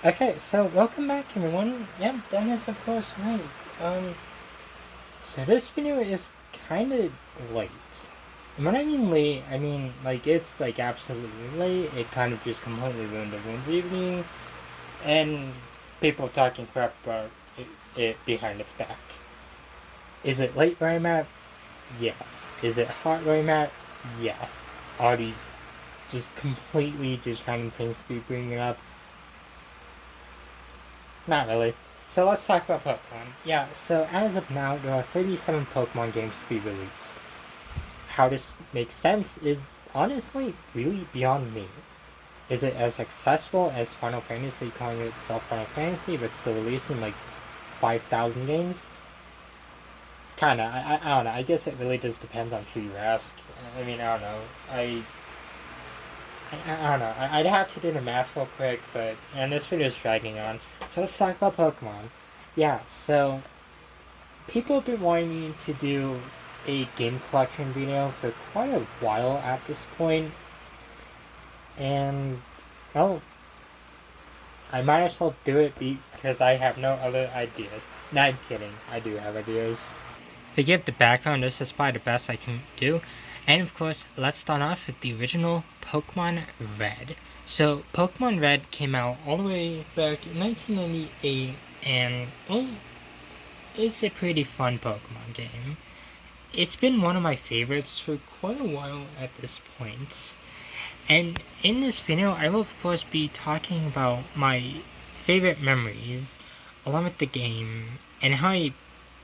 Okay, so welcome back everyone. Yep, Dennis of course right. So this video is kinda late. And when I mean late, I mean like it's like absolutely late. It kind of just completely ruined everyone's evening and people talking crap about it behind its back. Is it late where I'm at? Yes. Is it hot where I'm at? Yes. Are these just completely just random things to be bringing up? Not really. So let's talk about Pokemon. Yeah, so as of now, there are 37 Pokemon games to be released. How this makes sense is honestly really beyond me. Is it as successful as Final Fantasy calling itself Final Fantasy but still releasing like 5,000 games? Kinda. I don't know. I guess it really just depends on who you ask. I mean, I don't know. I don't know. I'd have to do the math real quick, and this video is dragging on. So let's talk about Pokemon. Yeah, so people have been wanting me to do a game collection video for quite a while at this point, and well, I might as well do it because I have no other ideas. No, I'm kidding. I do have ideas. Forgive the background, this is probably the best I can do. And of course, let's start off with the original Pokemon Red. So, Pokemon Red came out all the way back in 1998, and well, it's a pretty fun Pokemon game. It's been one of my favorites for quite a while at this point. And in this video, I will of course be talking about my favorite memories along with the game and how I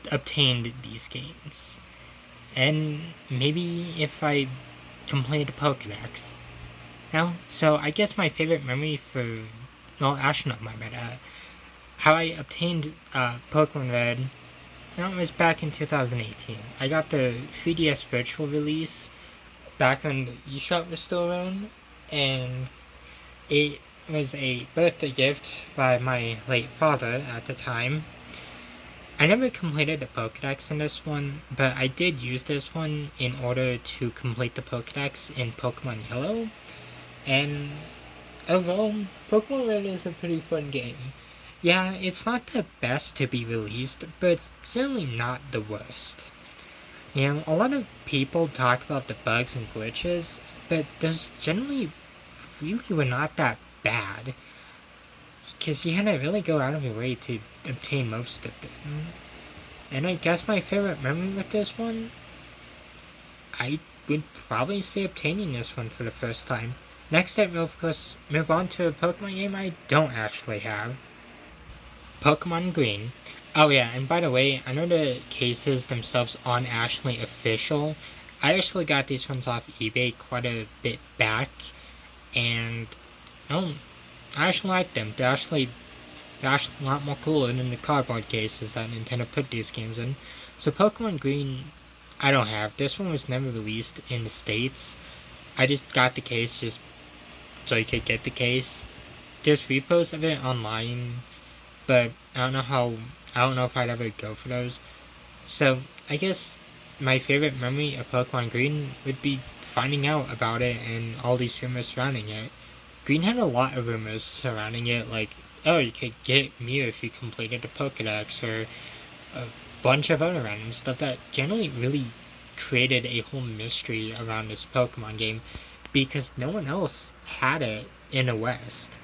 obtained these games. And maybe if I completed a Pokedex. Now, so I guess my favorite memory for, well, actually not my bad, how I obtained Pokemon Red, that was back in 2018. I got the 3DS virtual release back when the eShop was still around, and it was a birthday gift by my late father at the time. I never completed the Pokedex in this one, but I did use this one in order to complete the Pokedex in Pokemon Yellow, and overall, Pokemon Red is a pretty fun game. Yeah, it's not the best to be released, but it's certainly not the worst. You know, a lot of people talk about the bugs and glitches, but those generally really were not that bad. Because you had to really go out of your way to obtain most of them. And I guess my favorite memory with this one, I would probably say obtaining this one for the first time. Next up, we'll of course move on to a Pokemon game I don't actually have. Pokemon Green. Oh yeah, and by the way, I know the cases themselves aren't actually official. I actually got these ones off eBay quite a bit back, and oh, I actually like them. They're actually a lot more cooler than the cardboard cases that Nintendo put these games in. So Pokemon Green, I don't have. This one was never released in the States. I just got the case just so you could get the case. There's repos of it online, but I don't know if I'd ever go for those. So I guess my favorite memory of Pokemon Green would be finding out about it and all these rumors surrounding it. Green had a lot of rumors surrounding it, like, oh, you could get Mew if you completed the Pokedex, or a bunch of other random stuff that generally really created a whole mystery around this Pokemon game because no one else had it in the West,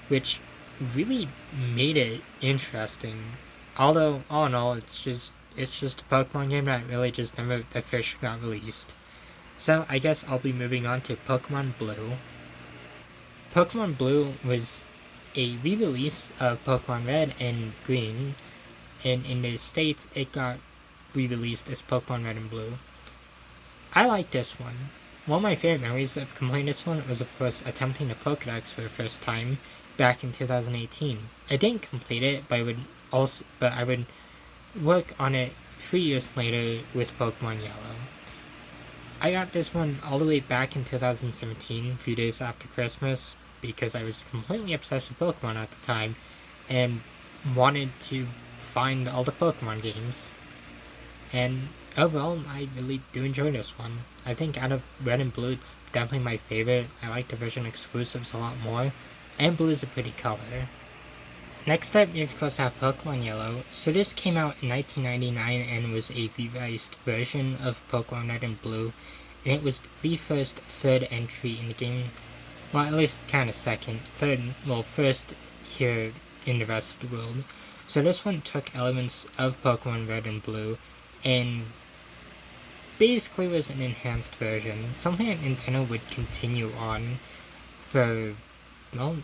which really made it interesting. Although, all in all, it's just a Pokemon game that really just never officially got released. So I guess I'll be moving on to Pokemon Blue. Pokemon Blue was a re-release of Pokemon Red and Green, and in the States it got re-released as Pokemon Red and Blue. I like this one. One of my favorite memories of completing this one was of course attempting the Pokedex for the first time back in 2018. I didn't complete it, but I would work on it 3 years later with Pokemon Yellow. I got this one all the way back in 2017, a few days after Christmas, because I was completely obsessed with Pokemon at the time and wanted to find all the Pokemon games. And overall, I really do enjoy this one. I think out of Red and Blue, it's definitely my favorite. I like the version exclusives a lot more, and blue is a pretty color. Next up, we of course have Pokemon Yellow. So this came out in 1999 and was a revised version of Pokemon Red and Blue, and it was the third entry in the game. Well, at least kind of first here in the rest of the world. So this one took elements of Pokemon Red and Blue and basically was an enhanced version, something that Nintendo would continue on for, well,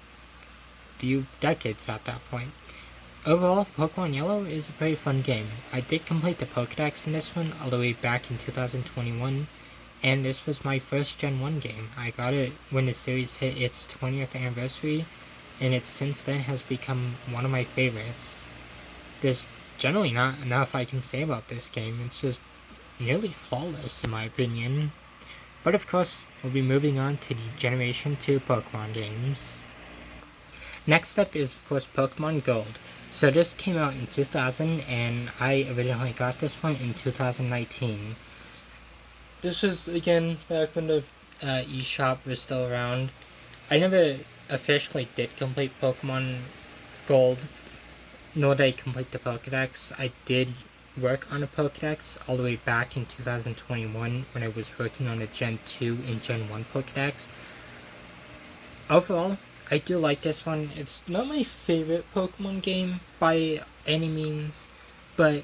few decades at that point. Overall, Pokemon Yellow is a pretty fun game. I did complete the Pokédex in this one all the way back in 2021, and this was my first Gen 1 game. I got it when the series hit its 20th anniversary, and it since then has become one of my favorites. There's generally not enough I can say about this game. It's just nearly flawless in my opinion. But of course, we'll be moving on to the Generation 2 Pokemon games. Next up is, of course, Pokemon Gold. So this came out in 2000, and I originally got this one in 2019. This was, again, back when the eShop was still around. I never officially did complete Pokemon Gold, nor did I complete the Pokedex. I did work on a Pokedex all the way back in 2021 when I was working on a Gen 2 and Gen 1 Pokedex. Overall, I do like this one. It's not my favorite Pokemon game by any means, but,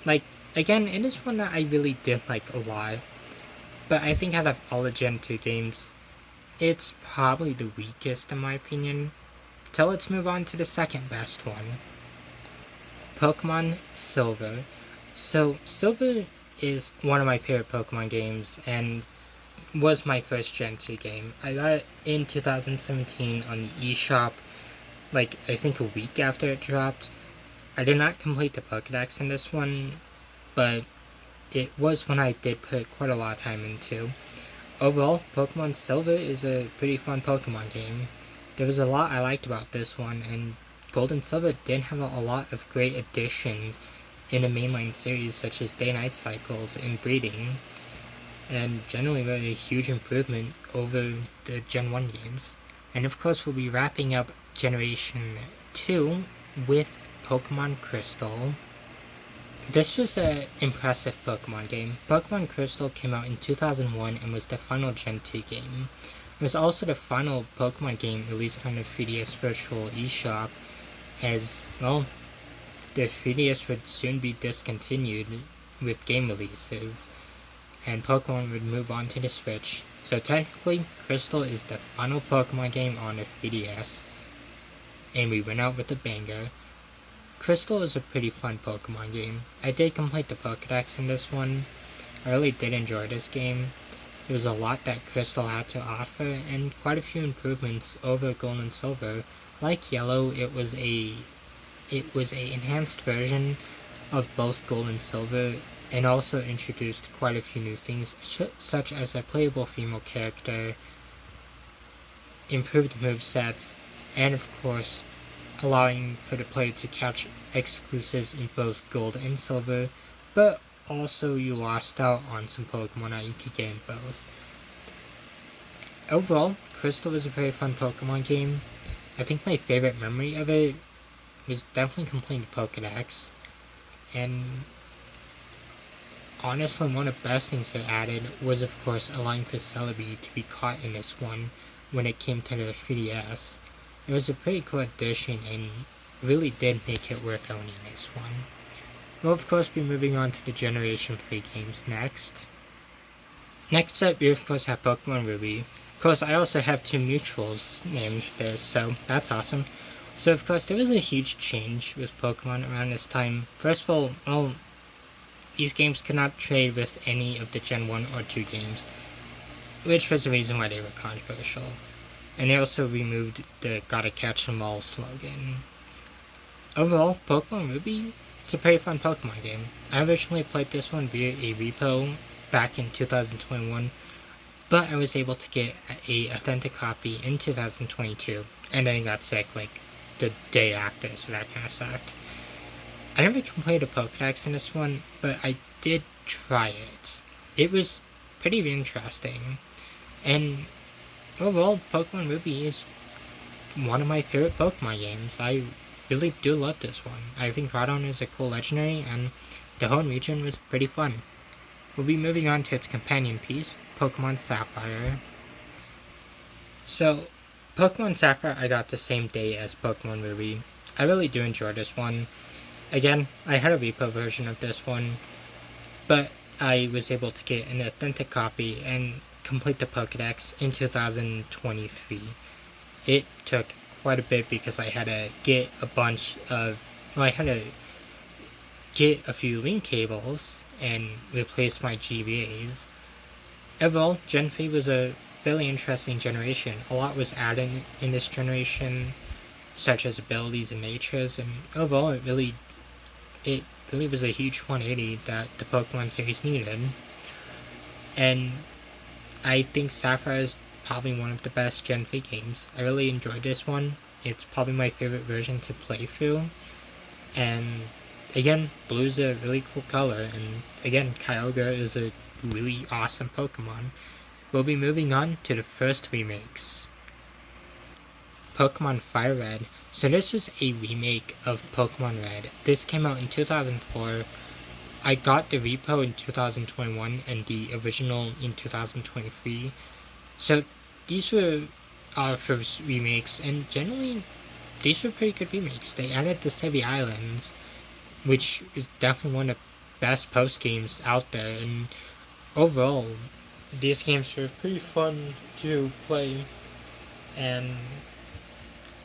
like, again, it is one that I really did like a lot. But I think out of all the Gen 2 games, it's probably the weakest in my opinion. So let's move on to the second best one. Pokemon Silver. So, Silver is one of my favorite Pokemon games, and was my first Gen 2 game. I got it in 2017 on the eShop, like, I think a week after it dropped. I did not complete the Pokedex in this one, but it was one I did put quite a lot of time into. Overall, Pokemon Silver is a pretty fun Pokemon game. There was a lot I liked about this one, and Gold and Silver did have a lot of great additions in the mainline series, such as day-night cycles and breeding, and generally really a huge improvement over the Gen 1 games. And of course, we'll be wrapping up Generation 2 with Pokemon Crystal. This was an impressive Pokemon game. Pokemon Crystal came out in 2001 and was the final Gen 2 game. It was also the final Pokemon game released on the 3DS Virtual eShop, as, well, the 3DS would soon be discontinued with game releases, and Pokemon would move on to the Switch. So technically, Crystal is the final Pokemon game on the 3DS, and we went out with a banger. Crystal is a pretty fun Pokemon game. I did complete the Pokedex in this one. I really did enjoy this game. There was a lot that Crystal had to offer, and quite a few improvements over Gold and Silver. Like Yellow, it was a enhanced version of both Gold and Silver, and also introduced quite a few new things, such as a playable female character, improved movesets, and of course, allowing for the player to catch exclusives in both Gold and Silver, but also you lost out on some Pokemon that you could get in both. Overall, Crystal was a very fun Pokemon game. I think my favorite memory of it was definitely completing Pokedex, and honestly, one of the best things they added was, of course, allowing for Celebi to be caught in this one when it came to the 3DS. It was a pretty cool addition and really did make it worth owning this one. We'll of course be moving on to the Generation 3 games next. Next up, we of course have Pokemon Ruby. Of course, I also have two mutuals named this, so that's awesome. So of course, there was a huge change with Pokemon around this time. First of all, well, these games could not trade with any of the Gen 1 or 2 games, which was the reason why they were controversial. And they also removed the "Gotta Catch 'em All" slogan. Overall, Pokemon Ruby is a pretty fun Pokemon game. I originally played this one via a repo back in 2021, but I was able to get a authentic copy in 2022, and then got sick like the day after, so that kind of sucked. I never completed a Pokedex in this one, but I did try it. It was pretty interesting, and overall, Pokemon Ruby is one of my favorite Pokemon games. I really do love this one. I think Groudon is a cool legendary, and the Hoenn region was pretty fun. We'll be moving on to its companion piece, Pokemon Sapphire. So, Pokemon Sapphire I got the same day as Pokemon Ruby. I really do enjoy this one. Again, I had a repo version of this one, but I was able to get an authentic copy and complete the Pokedex in 2023. It took quite a bit because I had to get I had to get a few link cables and replace my GBAs. Overall, Gen 3 was a fairly interesting generation. A lot was added in this generation, such as abilities and natures, and overall it really was a huge 180 that the Pokemon series needed. And I think Sapphire is probably one of the best Gen 3 games. I really enjoyed this one. It's probably my favorite version to play through. And again, blue's a really cool color, and again, Kyogre is a really awesome Pokemon. We'll be moving on to the first remakes. Pokemon Fire Red. So this is a remake of Pokemon Red. This came out in 2004. I got the repo in 2021 and the original in 2023. So these were our first remakes, and generally these were pretty good remakes. They added the Sevi Islands, which is definitely one of the best post games out there, and overall these games were pretty fun to play, and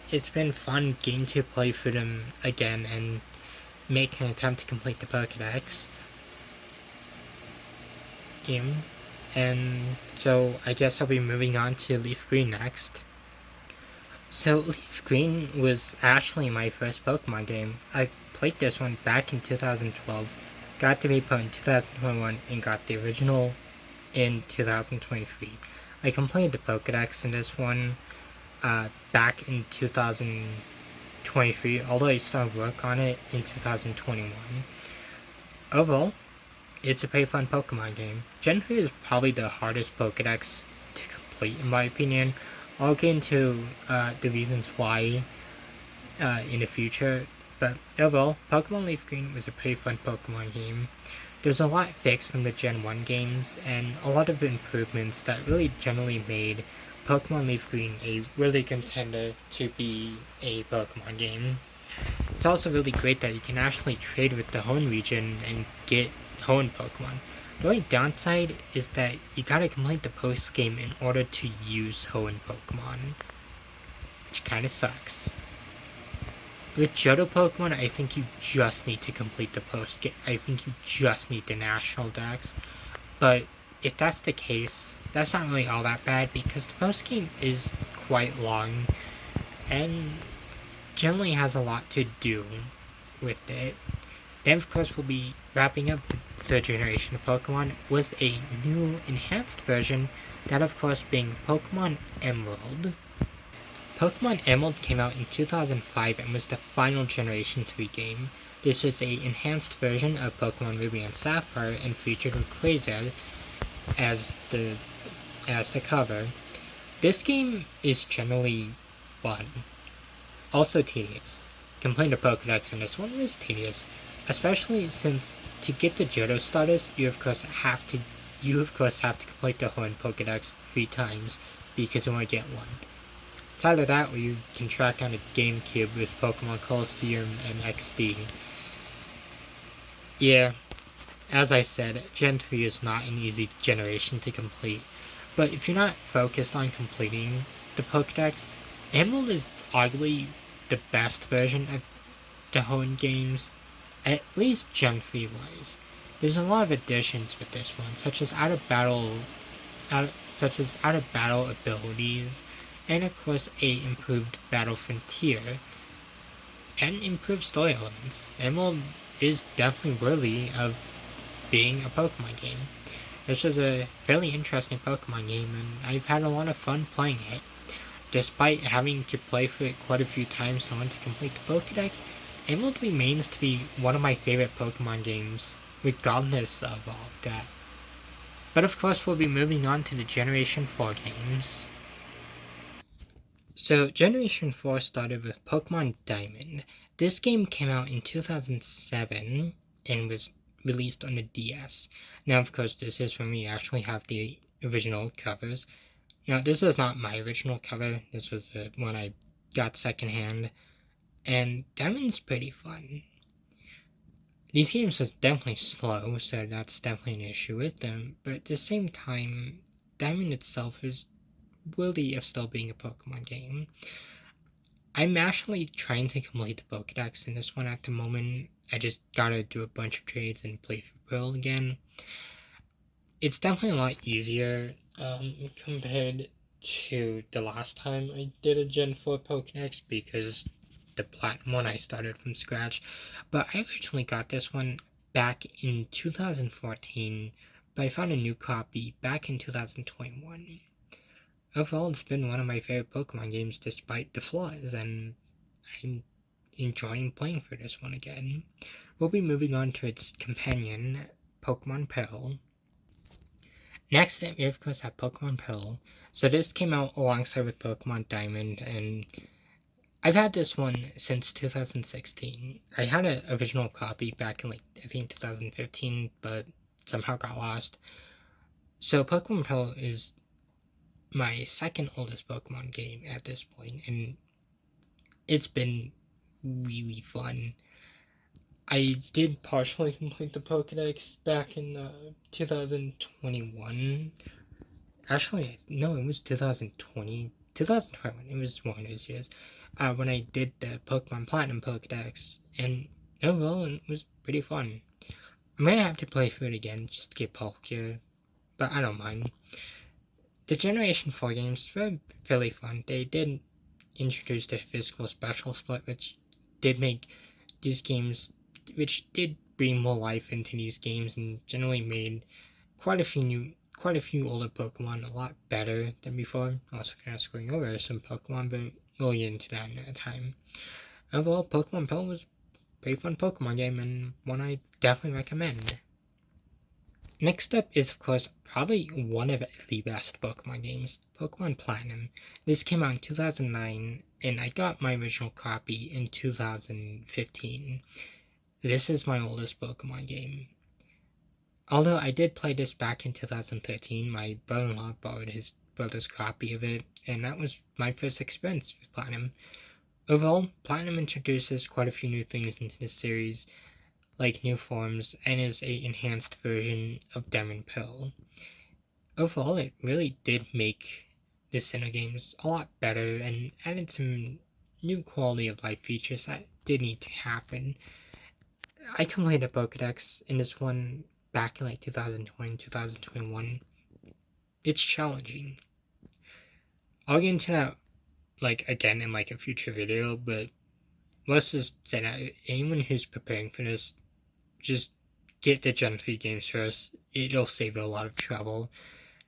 it's been fun getting to play through them again and make an attempt to complete the Pokedex. And so I guess I'll be moving on to Leaf Green next. So Leaf Green was actually my first Pokemon game. I played this one back in 2012, got the repo in 2021, and got the original in 2023. I completed the Pokedex in this one back in 2023, although I started work on it in 2021. Overall, it's a pretty fun Pokemon game. Gen 3 is probably the hardest Pokedex to complete, in my opinion. I'll get into the reasons why in the future, but overall, Pokemon Leaf Green was a pretty fun Pokemon game. There's a lot fixed from the Gen 1 games, and a lot of improvements that really generally made Pokemon Leaf Green a really contender to be a Pokemon game. It's also really great that you can actually trade with the Hoenn region and get Hoenn Pokemon. The only downside is that you gotta complete the post game in order to use Hoenn Pokemon, which kinda sucks. With Johto Pokemon, I think you just need to complete the post game. I think you just need the National Dex. But if that's the case, that's not really all that bad because the post game is quite long and generally has a lot to do with it. Then of course we'll be wrapping up the third generation of Pokemon with a new enhanced version, that of course being Pokemon Emerald. Pokemon Emerald came out in 2005 and was the final Generation 3 game. This was a enhanced version of Pokemon Ruby and Sapphire and featured Rayquaza as the cover. This game is generally fun, also tedious. Completing the Pokedex in this one was tedious, especially since to get the Johto status, you of course have to complete the Hoenn Pokedex 3 times because you only get one. It's either that or you can track down a GameCube with Pokémon Collection and XD. Yeah, as I said, Gen 3 is not an easy generation to complete, but if you're not focused on completing the Pokedex, Emerald is arguably the best version of the Hoenn games, at least Gen 3 wise. There's a lot of additions with this one, such as out of battle abilities, and of course a improved battle frontier, and improved story elements. Emerald is definitely worthy of being a Pokemon game. This was a fairly interesting Pokemon game, and I've had a lot of fun playing it. Despite having to play through it quite a few times in order to complete the Pokedex, Emerald remains to be one of my favorite Pokemon games, regardless of all of that. But of course we'll be moving on to the Generation 4 games. So Generation 4 started with Pokemon Diamond. This game came out in 2007 and was released on the DS. Now, of course, this is when we actually have the original covers. Now, this is not my original cover. This was the one I got secondhand. And Diamond's pretty fun. These games are definitely slow, so that's definitely an issue with them. But at the same time, Diamond itself is worthy of still being a Pokemon game. I'm actually trying to complete the Pokedex in this one at the moment. I just gotta do a bunch of trades and play for Pearl again. It's definitely a lot easier compared to the last time I did a Gen 4 Pokedex, because the Platinum one I started from scratch. But I originally got this one back in 2014, but I found a new copy back in 2021. Overall, it's been one of my favorite Pokemon games despite the flaws, and I'm enjoying playing for this one again. We'll be moving on to its companion, Pokemon Pearl. Next, we of course have Pokemon Pearl. So this came out alongside with Pokemon Diamond, and I've had this one since 2016. I had an original copy back in I think 2015, but somehow got lost. So Pokemon Pearl is my second oldest Pokemon game at this point, and it's been really fun. I did partially complete the Pokedex back in 2021. Actually, no, it was 2020. 2021. It was one of those years when I did the Pokemon Platinum Pokedex, and overall, it was pretty fun. I might have to play through it again just to get Palkia, but I don't mind. The Generation 4 games were fairly fun. They did introduce the physical special split, which did make these games, which did bring more life into these games, and generally made quite a few older Pokemon a lot better than before. Also kind of screwing over some Pokemon, but we'll get into that in a time. Overall, Pokemon Pearl was a pretty fun Pokemon game, and one I definitely recommend. Next up is, of course, probably one of the best Pokemon games, Pokemon Platinum. This came out in 2009, and I got my original copy in 2015. This is my oldest Pokemon game. Although I did play this back in 2013, my brother-in-law borrowed his brother's copy of it, and that was my first experience with Platinum. Overall, Platinum introduces quite a few new things into the series, like new forms, and is an enhanced version of Diamond Pearl. Overall, it really did make the Sinnoh games a lot better and added some new quality of life features that did need to happen. I completed Pokedex in this one back in 2020, 2021. It's challenging. I'll get into that again in a future video, but let's just say that anyone who's preparing for this, just get the Gen 3 games first. It'll save a lot of trouble.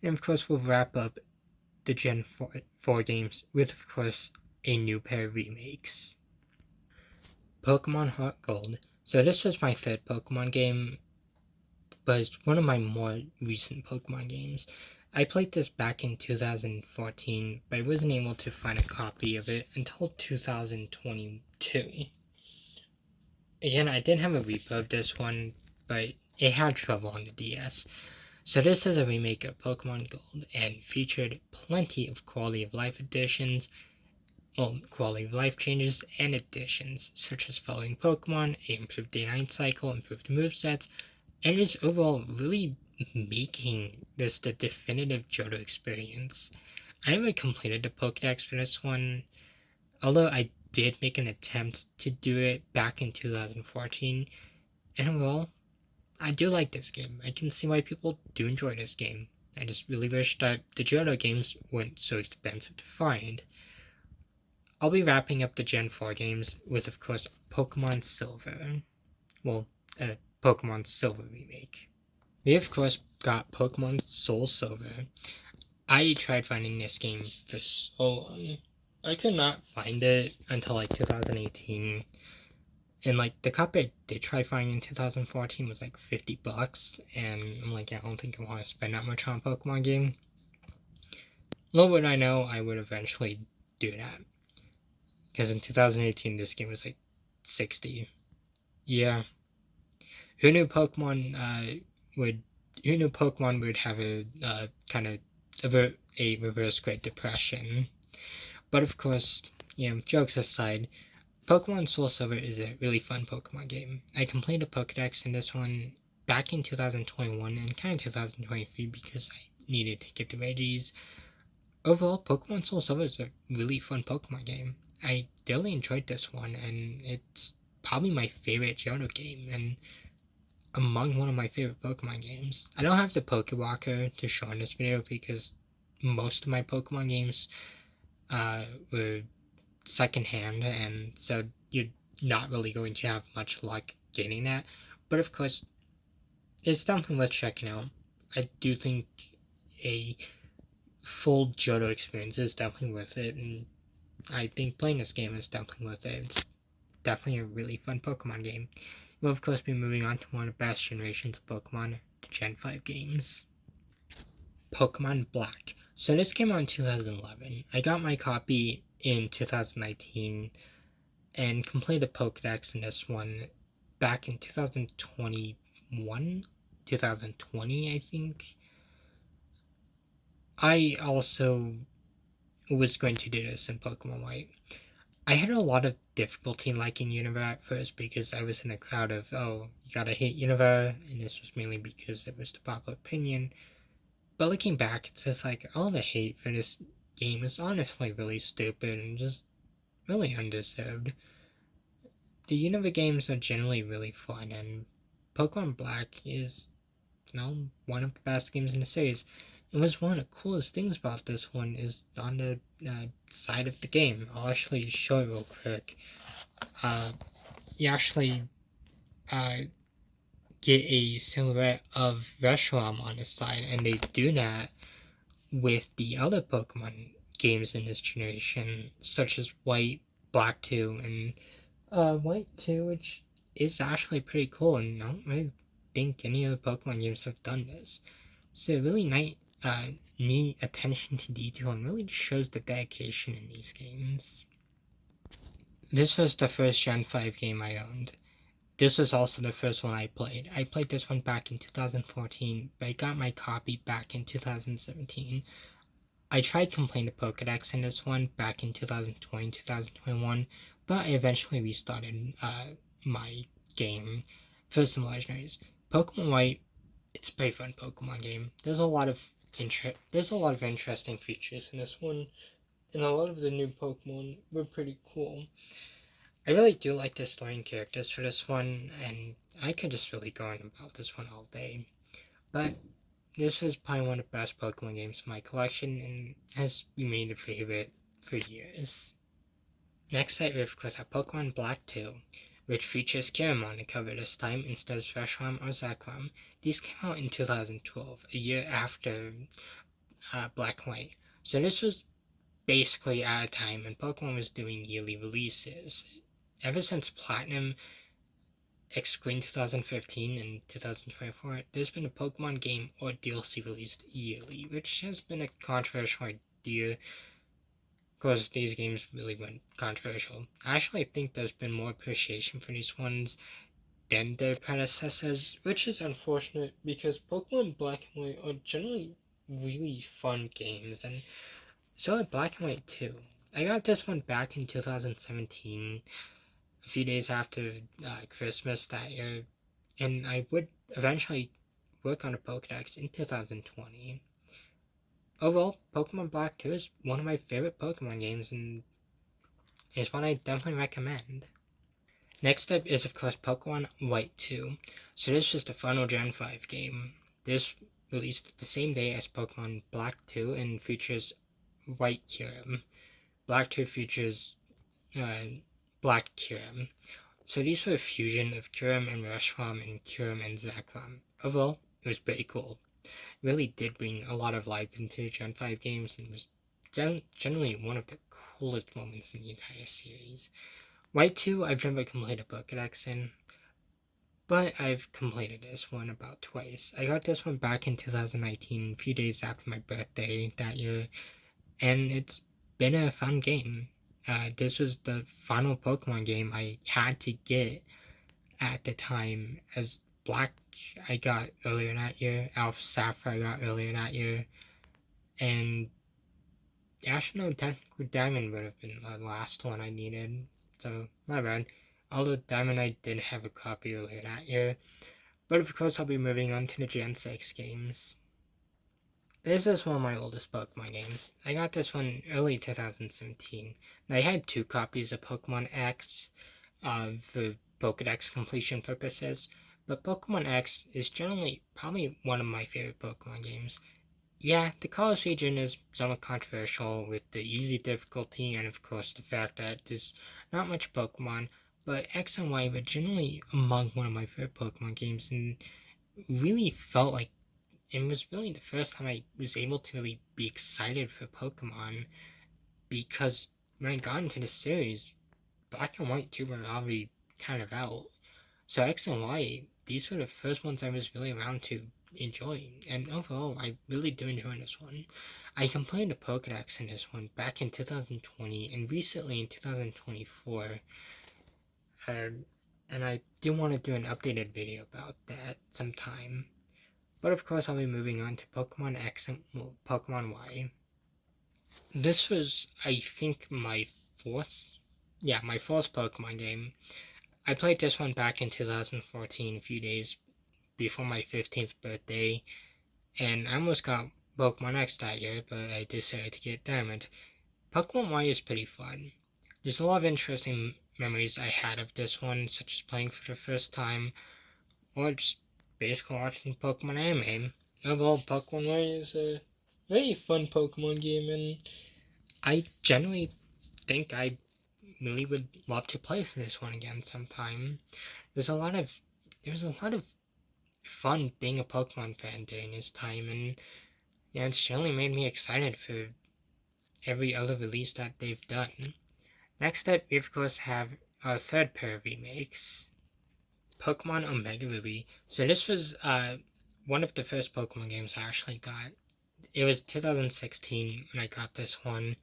And of course, we'll wrap up the Gen 4 games with, of course, a new pair of remakes. Pokemon Heart Gold. So this was my third Pokemon game, but it's one of my more recent Pokemon games. I played this back in 2014, but I wasn't able to find a copy of it until 2022. Again, I did have a repo of this one, but it had trouble on the DS. So this is a remake of Pokemon Gold, and featured plenty of quality of life quality of life changes and additions, such as following Pokemon, an improved day-night cycle, improved movesets, and is overall really making this the definitive Johto experience. I never completed the Pokedex for this one, although I did make an attempt to do it back in 2014, and overall, I do like this game. I can see why people do enjoy this game. I just really wish that the Johto games weren't so expensive to find. I'll be wrapping up the Gen 4 games with, of course, Pokemon Silver. Well, a Pokemon Silver remake. We, of course, got Pokemon Soul Silver. I tried finding this game for so long. I could not find it until 2018. And the copy I did try finding in 2014 was $50, and I'm I don't think I want to spend that much on a Pokemon game. Little would I know, I would eventually do that. Because in 2018, this game was 60. Yeah. Who knew Pokemon would who knew Pokemon would have a kind of a reverse Great Depression? But of course, jokes aside, Pokemon Soul Silver is a really fun Pokemon game. I completed a Pokedex in this one back in 2021 and kind of 2023 because I needed to get the Reggies. Overall, Pokemon Soul Silver is a really fun Pokemon game. I really enjoyed this one, and it's probably my favorite Johto game, and among one of my favorite Pokemon games. I don't have the Pokewalker to show in this video because most of my Pokemon games were secondhand, and so you're not really going to have much luck getting that. But of course, it's definitely worth checking out. I do think a full Johto experience is definitely worth it, and I think playing this game is definitely worth it. It's definitely a really fun Pokemon game. We'll of course be moving on to one of the best generations of Pokemon, the Gen 5 games. Pokemon Black. So this came out in 2011. I got my copy in 2019 and completed the Pokedex in this one back in 2021, 2020, I think. I also was going to do this in Pokemon White. I had a lot of difficulty liking Unova at first because I was in a crowd of, oh, you gotta hate Unova, and this was mainly because it was the popular opinion. But looking back, it's just like, all the hate for this game is honestly really stupid and just really undeserved. The Unova games are generally really fun, and Pokemon Black is, one of the best games in the series. It was one of the coolest things about this one is on the side of the game. I'll actually show it real quick. You actually uh, get a silhouette of Reshiram on the side, and they do that with the other Pokemon games in this generation, such as White, Black 2, and White 2, which is actually pretty cool, and I don't really think any other Pokemon games have done this. So really neat attention to detail, and really just shows the dedication in these games. This was the first Gen 5 game I owned. This was also the first one I played. I played this one back in 2014, but I got my copy back in 2017. I tried completing the Pokedex in this one back in 2020, 2021, but I eventually restarted my game for some legendaries. Pokemon White, it's a pretty fun Pokemon game. There's a lot of interesting features in this one, and a lot of the new Pokemon were pretty cool. I really do like the story and characters for this one, and I could just really go on about this one all day. But this was probably one of the best Pokemon games in my collection, and has remained a favorite for years. Next I of course have Pokemon Black 2, which features Kyurem on the cover this time instead of Reshiram or Zekrom. These came out in 2012, a year after Black and White. So this was basically at a time when Pokemon was doing yearly releases. Ever since Platinum, excluding 2015 and 2024, there's been a Pokemon game or DLC released yearly, which has been a controversial idea because these games really went controversial. I actually think there's been more appreciation for these ones than their predecessors, which is unfortunate because Pokemon Black and White are generally really fun games, and so are Black and White too. I got this one back in 2017, a few days after Christmas that year, and I would eventually work on a Pokedex in 2020. Overall, Pokemon Black 2 is one of my favorite Pokemon games and is one I definitely recommend. Next up is of course Pokemon White 2. So this is the final Gen 5 game. This released the same day as Pokemon Black 2 and features White Kyurem. Black 2 features Black Kyurem. So these were a fusion of Kyurem and Reshiram and Kyurem and Zekrom. Overall, it was pretty cool. It really did bring a lot of life into Gen 5 games and was generally one of the coolest moments in the entire series. White 2, I've never completed a Pokedex in, but I've completed this one about twice. I got this one back in 2019, a few days after my birthday that year, and it's been a fun game. This was the final Pokemon game I had to get at the time, as Black I got earlier that year, Alpha Sapphire I got earlier that year, and actually no, technically Diamond would have been the last one I needed, so my bad. Although Diamond I did have a copy earlier that year, but of course I'll be moving on to the Gen 6 games. This is one of my oldest Pokemon games. I got this one early 2017. And I had 2 copies of Pokemon X for Pokedex completion purposes, but Pokemon X is generally probably one of my favorite Pokemon games. Yeah, the college region is somewhat controversial with the easy difficulty and of course the fact that there's not much Pokemon, but X and Y were generally among one of my favorite Pokemon games and really felt like it was really the first time I was able to really be excited for Pokemon, because when I got into the series, Black and White 2 were already kind of out. So X and Y, these were the first ones I was really around to enjoy, and overall, I really do enjoy this one. I completed the Pokedex in this one back in 2020, and recently in 2024, and I do want to do an updated video about that sometime. But of course, I'll be moving on to Pokemon X and Pokemon Y. This was, I think, my fourth Pokemon game. I played this one back in 2014, a few days before my 15th birthday, and I almost got Pokemon X that year, but I decided to get Diamond. Pokemon Y is pretty fun. There's a lot of interesting memories I had of this one, such as playing for the first time, or just basically watching Pokemon anime. Overall, Pokemon Y is a very fun Pokemon game, and I generally think I really would love to play for this one again sometime. There's a lot of there was a lot of fun being a Pokemon fan during this time, and yeah, it's generally made me excited for every other release that they've done. Next up, we of course have our third pair of remakes, Pokemon Omega Ruby. So this was one of the first Pokemon games I actually got. It was 2016 when I got this one.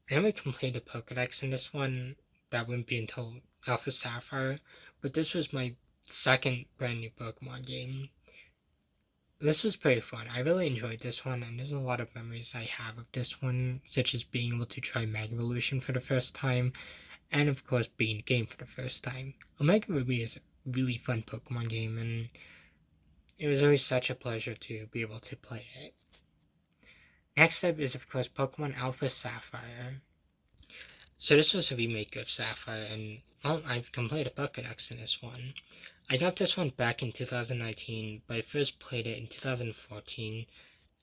I never completed the Pokedex in this one. That wouldn't be until Alpha Sapphire, but this was my second brand new Pokemon game. This was pretty fun. I really enjoyed this one, and there's a lot of memories I have of this one, such as being able to try Mega Evolution for the first time, and of course being the game for the first time. Omega Ruby is a really fun Pokemon game, and it was always such a pleasure to be able to play it. Next up is of course Pokemon Alpha Sapphire. So this was a remake of Sapphire, and well, I've completed a Pokédex in this one. I got this one back in 2019, but I first played it in 2014,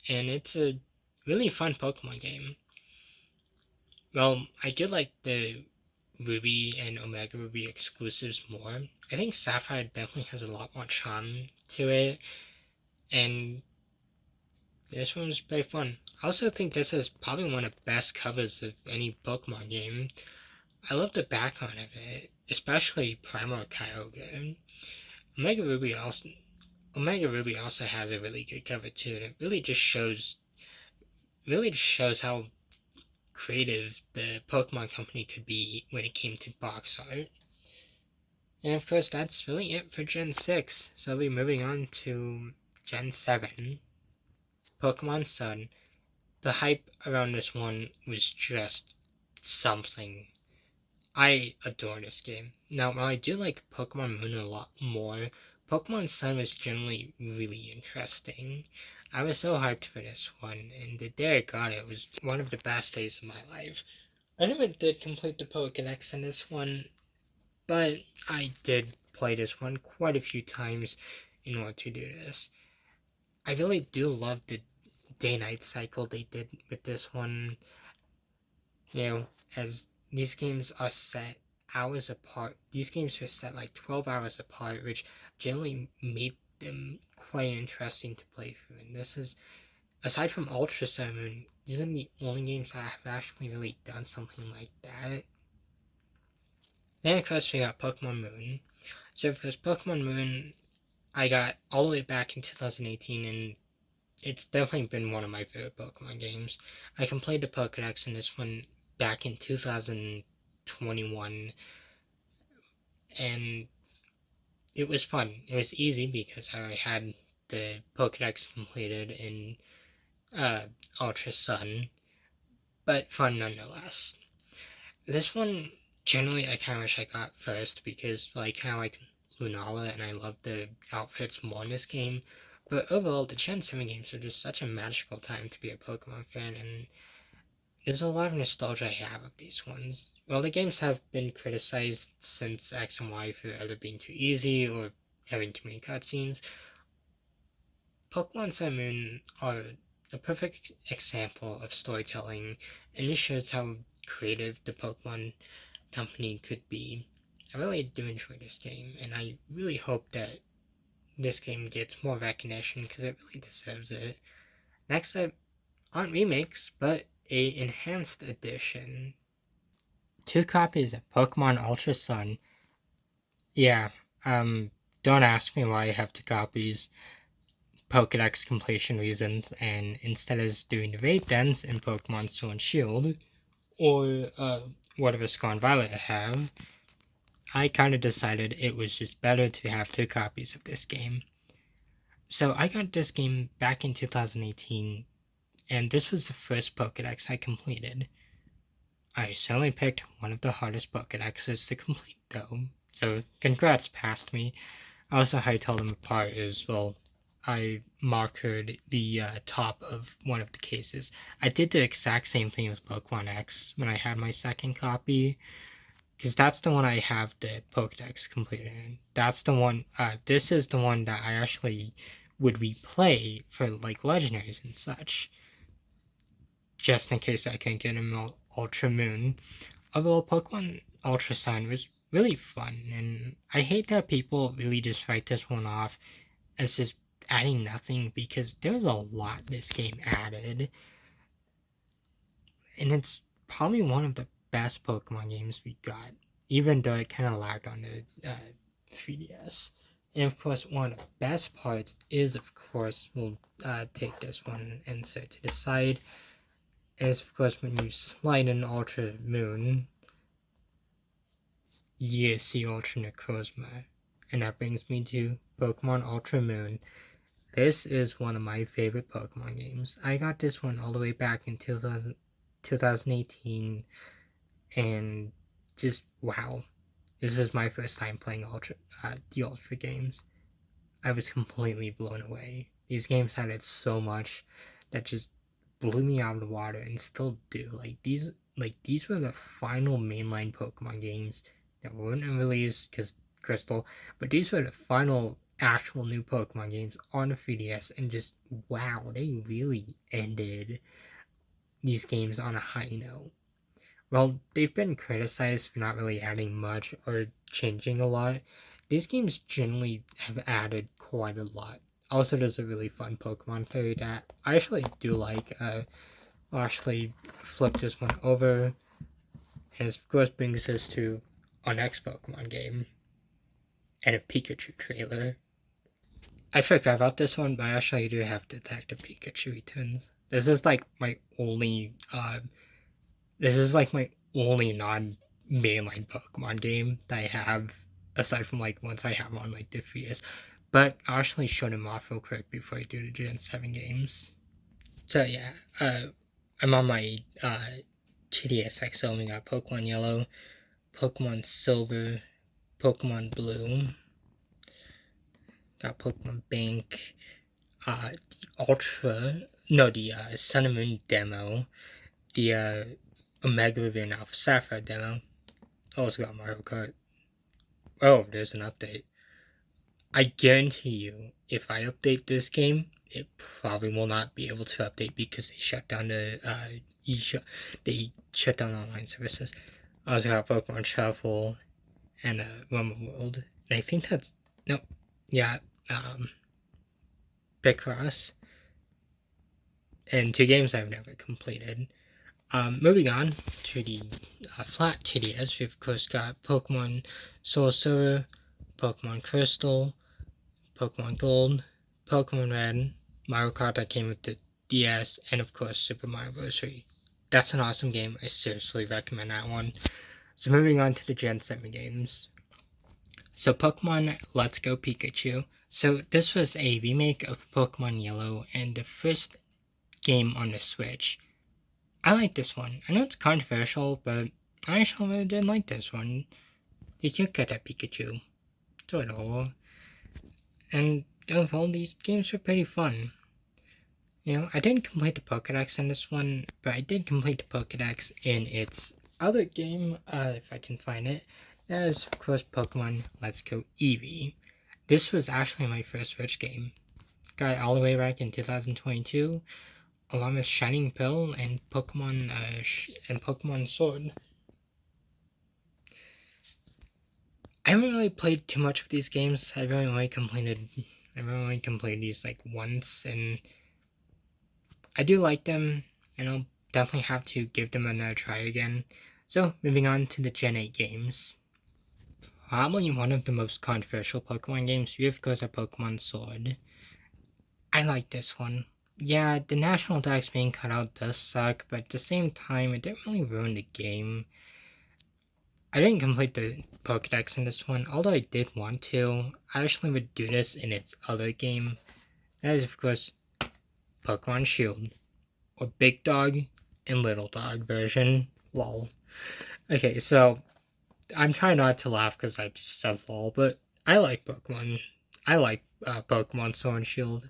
and it's a really fun Pokemon game. Well, I do like the Ruby and Omega Ruby exclusives more. I think Sapphire definitely has a lot more charm to it, and this one was pretty fun. I also think this is probably one of the best covers of any Pokemon game. I love the background of it, especially Primal Kyogre. Omega Ruby also Omega Ruby also has a really good cover too, and it really just shows how creative the Pokemon Company could be when it came to box art. And of course, that's really it for Gen 6. So we'll be moving on to Gen 7, Pokemon Sun. The hype around this one was just something. I adore this game. Now, while I do like Pokemon Moon a lot more, Pokemon Sun was generally really interesting. I was so hyped for this one, and the day I got it was one of the best days of my life. I never did complete the Pokedex in this one, but I did play this one quite a few times in order to do this. I really do love the day-night cycle they did with this one. You know, as these games are set hours apart, these games are set like 12 hours apart, which generally made them quite interesting to play through. And this is, aside from Ultra Sun Moon, these are the only games that have actually really done something like that. Then, of course, we got Pokemon Moon. So, because Pokemon Moon, I got all the way back in 2018, and it's definitely been one of my favorite Pokemon games. I completed the Pokedex in this one back in 2021, and it was fun. It was easy because I had the Pokédex completed in uh, Ultra Sun, but fun nonetheless. This one, generally, I kind of wish I got first because, like, kind of like Lunala, and I love the outfits more in this game. But overall, the Gen 7 games are just such a magical time to be a Pokemon fan, and there's a lot of nostalgia I have of these ones. While the games have been criticized since X and Y for either being too easy or having too many cutscenes, Pokemon Sun and Moon are a perfect example of storytelling, and this shows how creative the Pokemon company could be. I really do enjoy this game, and I really hope that this game gets more recognition because it really deserves it. Next up aren't remakes, but a enhanced edition. 2 copies of Pokemon Ultra Sun. Yeah, don't ask me why I have 2 copies. Pokedex completion reasons, and instead of doing the raid dens in Pokemon Sword and Shield, or whatever Scarlet Violet I have, I kind of decided it was just better to have 2 copies of this game. So I got this game back in 2018, and this was the first Pokedex I completed. I certainly picked one of the hardest Pokedexes to complete, though, so congrats past me. Also, how I tell them apart is, well, I markered the top of one of the cases. I did the exact same thing with Pokemon X when I had my second copy, because that's the one I have the Pokedex completed in. That's the one, this is the one that I actually would replay for, like, legendaries and such, just in case I couldn't get an Ultra Moon. Although Pokemon Ultra Sun was really fun, and I hate that people really just write this one off as just adding nothing, because there's a lot this game added, and it's probably one of the best Pokemon games we got, even though it kind of lagged on the 3DS. And of course, one of the best parts is, of course, we'll take this one and set it to the side, is of course when you slide an Ultra Moon, you see Ultra Necrozma. And that brings me to Pokemon Ultra Moon. This is one of my favorite Pokemon games. I got this one all the way back in 2018, and just wow. This was my first time playing the Ultra games. I was completely blown away. These games had it so much that just blew me out of the water, and still do. These were the final mainline Pokemon games that weren't released because Crystal, but these were the final actual new Pokemon games on the 3DS, and just wow, they really ended these games on a high note. Well, they've been criticized for not really adding much or changing a lot. These games generally have added quite a lot. Also, there's a really fun Pokemon fairy that I actually do like. I'll actually flip this one over. And this, of course, brings us to our next Pokemon game and a Pikachu trailer. I forgot about this one, but I actually do have Detective Pikachu Returns. This is like my only non-mainline Pokemon game that I have, aside from like ones I have on like the 3DS. But I'll actually show them off real quick before I do the Gen 7 games. So yeah, I'm on my 2DS XL. We got Pokemon Yellow, Pokemon Silver, Pokemon Blue, got Pokemon Bank, the Sun and Moon demo, the Omega Ruby and Alpha Sapphire demo. Also got Mario Kart. Oh, there's an update. I guarantee you, if I update this game, it probably will not be able to update because they shut down they shut down online services. I also got Pokemon Shuffle and Rumble World. And I think that's Picross. And 2 games I've never completed. Moving on to the flat 2DS, we've of course got Pokemon Soul Silver, Pokemon Crystal, Pokemon Gold, Pokemon Red, Mario Kart that came with the DS, and of course Super Mario Bros. 3. That's an awesome game. I seriously recommend that one. So moving on to the Gen 7 games. So Pokemon Let's Go Pikachu. So this was a remake of Pokemon Yellow and the first game on the Switch. I like this one. I know it's controversial, but I actually really did like this one. Did you get that Pikachu? Do it all. And overall, these games were pretty fun. I didn't complete the Pokédex in this one, but I did complete the Pokédex in its other game, if I can find it. That is, of course, Pokemon Let's Go Eevee. This was actually my first Switch game. Got it all the way back in 2022, along with Shining Pearl and Pokemon Sword. I haven't really played too much of these games. I've only completed these like once, and I do like them, and I'll definitely have to give them another try again. So, moving on to the Gen 8 games. Probably one of the most controversial Pokemon games, we of course have Pokemon Sword. I like this one. Yeah, the national dex being cut out does suck, but at the same time, it didn't really ruin the game. I didn't complete the Pokedex in this one, although I did want to. I actually would do this in its other game. That is, of course, Pokemon Shield, or Big Dog and Little Dog version. Lol. Okay, so I'm trying not to laugh because I just said lol, but I like Pokemon. I like Pokemon Sword and Shield.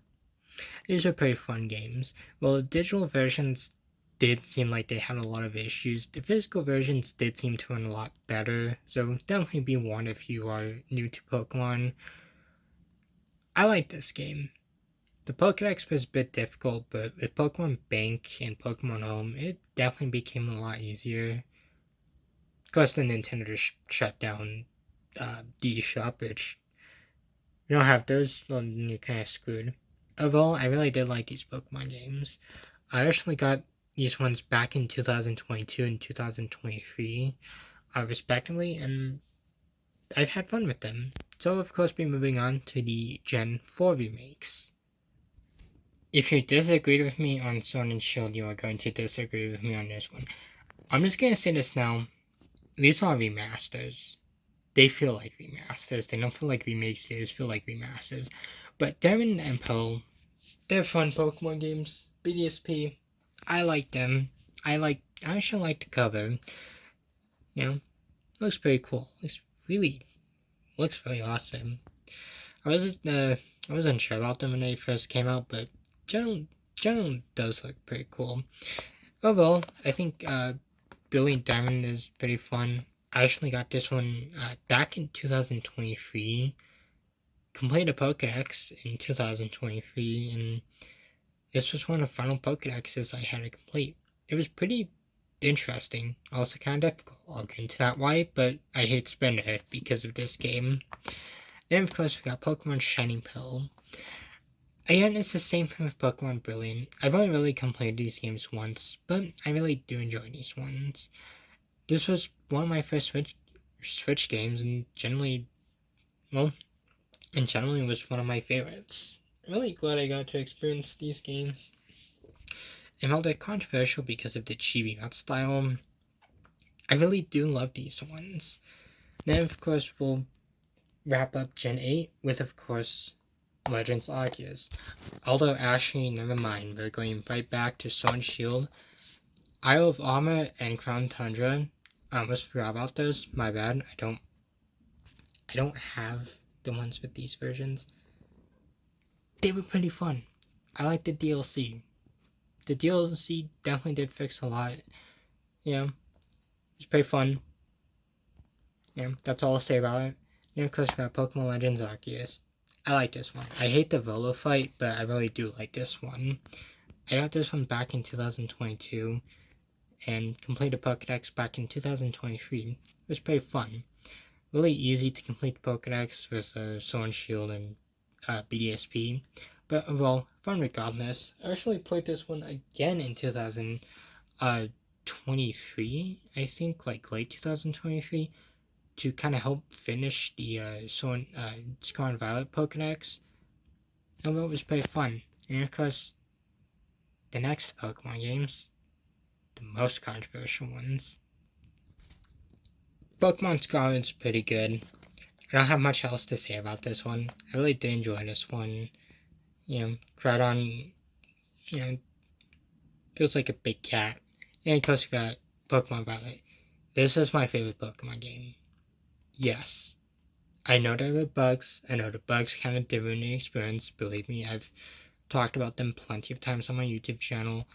These are pretty fun games. Well, the digital versions did seem like they had a lot of issues. The physical versions did seem to run a lot better, so definitely be warned if you are new to Pokemon. I like this game. The Pokedex was a bit difficult, but with Pokemon Bank and Pokemon Home, it definitely became a lot easier. Of course, the Nintendo just shut down the shop, which you don't have those, well, you're kind of screwed. Overall, I really did like these Pokemon games. I actually got these ones back in 2022 and 2023, respectively, and I've had fun with them. So, of course, be moving on to the Gen 4 remakes. If you disagreed with me on Sword and Shield, you are going to disagree with me on this one. I'm just going to say this now. These are remasters. They feel like remasters. They don't feel like remakes, they just feel like remasters. But Diamond and Pearl, they're fun Pokemon games. BDSP, I like them. I actually like the cover. Looks pretty cool. Looks really awesome. I wasn't sure about them when they first came out, but generally does look pretty cool. Overall, I think Brilliant Diamond is pretty fun. I actually got this one back in 2023. Completed a Pokedex in 2023, and this was one of the final Pokedexes I had to complete. It was pretty interesting, also kind of difficult. I'll get into that why, but I hate spending it because of this game. Then, of course, we got Pokemon Shining Pearl. Again, it's the same thing with Pokemon Brilliant. I've only really completed these games once, but I really do enjoy these ones. This was one of my first Switch games, and generally was one of my favorites. I'm really glad I got to experience these games. And while they're controversial because of the chibi art style, I really do love these ones. Then, of course, we'll wrap up Gen 8 with, of course, Legends Arceus. Although, actually, never mind. We're going right back to Sword and Shield. Isle of Armor and Crown Tundra. I almost forgot about those. My bad. I don't have the ones with these versions. They were pretty fun. I like the DLC. The DLC definitely did fix a lot. It's pretty fun. That's all I'll say about it. Of course, we got Pokemon Legends Arceus. I like this one. I hate the Volo fight, but I really do like this one. I got this one back in 2022 and completed Pokedex back in 2023. It was pretty fun. Really easy to complete Pokedex with Sword and Shield and BDSP, but overall, fun regardless. I actually played this one again in 2023, I think, like late 2023, to kind of help finish the Scarlet and Violet Pokedex. Although it was pretty fun. And of course, the next Pokemon games, the most controversial ones. Pokemon Scarlet's pretty good. I don't have much else to say about this one. I really did enjoy this one. Groudon, feels like a big cat. And of course, we got Pokemon Violet. This is my favorite Pokemon game. Yes. I know there were bugs. I know the bugs kind of did ruin the experience. Believe me, I've talked about them plenty of times on my YouTube channel.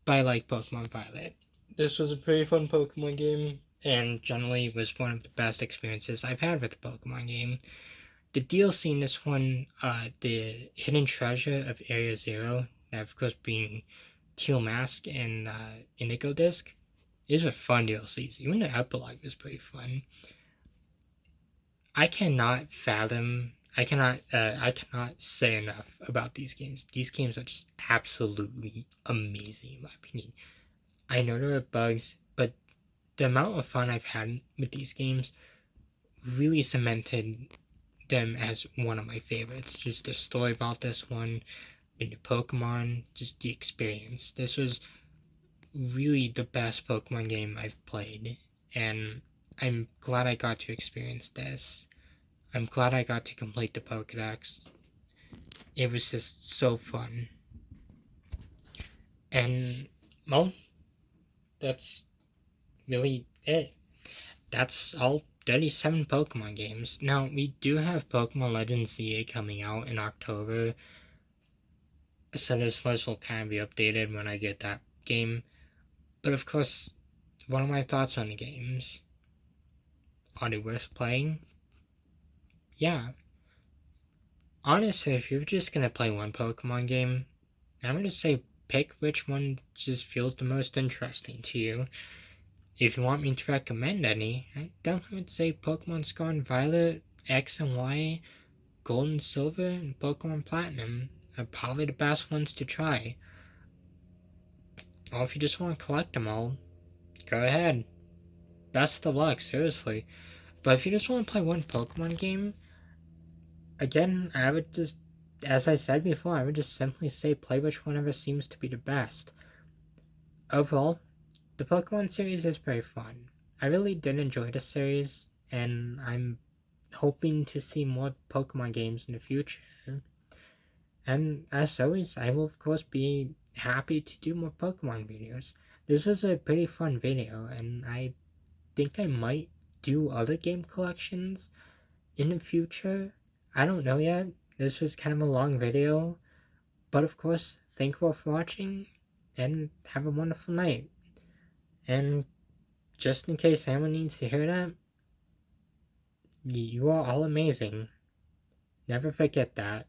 But I like Pokemon Violet. This was a pretty fun Pokemon game, and generally was one of the best experiences I've had with the Pokemon game. The DLC in this one, the Hidden Treasure of Area Zero, that of course being Teal Mask and Indigo Disc, these were fun DLCs. Even the epilogue was pretty fun. I cannot say enough about these games. These games are just absolutely amazing in my opinion. I know there are bugs, but the amount of fun I've had with these games really cemented them as one of my favorites. Just the story about this one, the new Pokemon, just the experience. This was really the best Pokemon game I've played, and I'm glad I got to experience this. I'm glad I got to complete the Pokedex. It was just so fun. And, well, that's really it. That's all 37 Pokemon games. Now, we do have Pokemon Legends ZA coming out in October, so this list will kind of be updated when I get that game. But of course, what are my thoughts on the games? Are they worth playing? Yeah. Honestly, if you're just gonna play one Pokemon game, I'm gonna say pick which one just feels the most interesting to you. If you want me to recommend any, I definitely would say Pokemon Scarlet and Violet, X and Y, Gold and Silver, and Pokemon Platinum are probably the best ones to try. Or if you just want to collect them all, go ahead. Best of luck, seriously. But if you just want to play one Pokemon game, again, I would just, as I said before, I would just simply say play which one ever seems to be the best. Overall, the Pokemon series is very fun. I really did enjoy the series, and I'm hoping to see more Pokemon games in the future. And as always, I will of course be happy to do more Pokemon videos. This was a pretty fun video, and I think I might do other game collections in the future. I don't know yet. This was kind of a long video, but of course, thank you all for watching, and have a wonderful night. And just in case anyone needs to hear that, you are all amazing. Never forget that.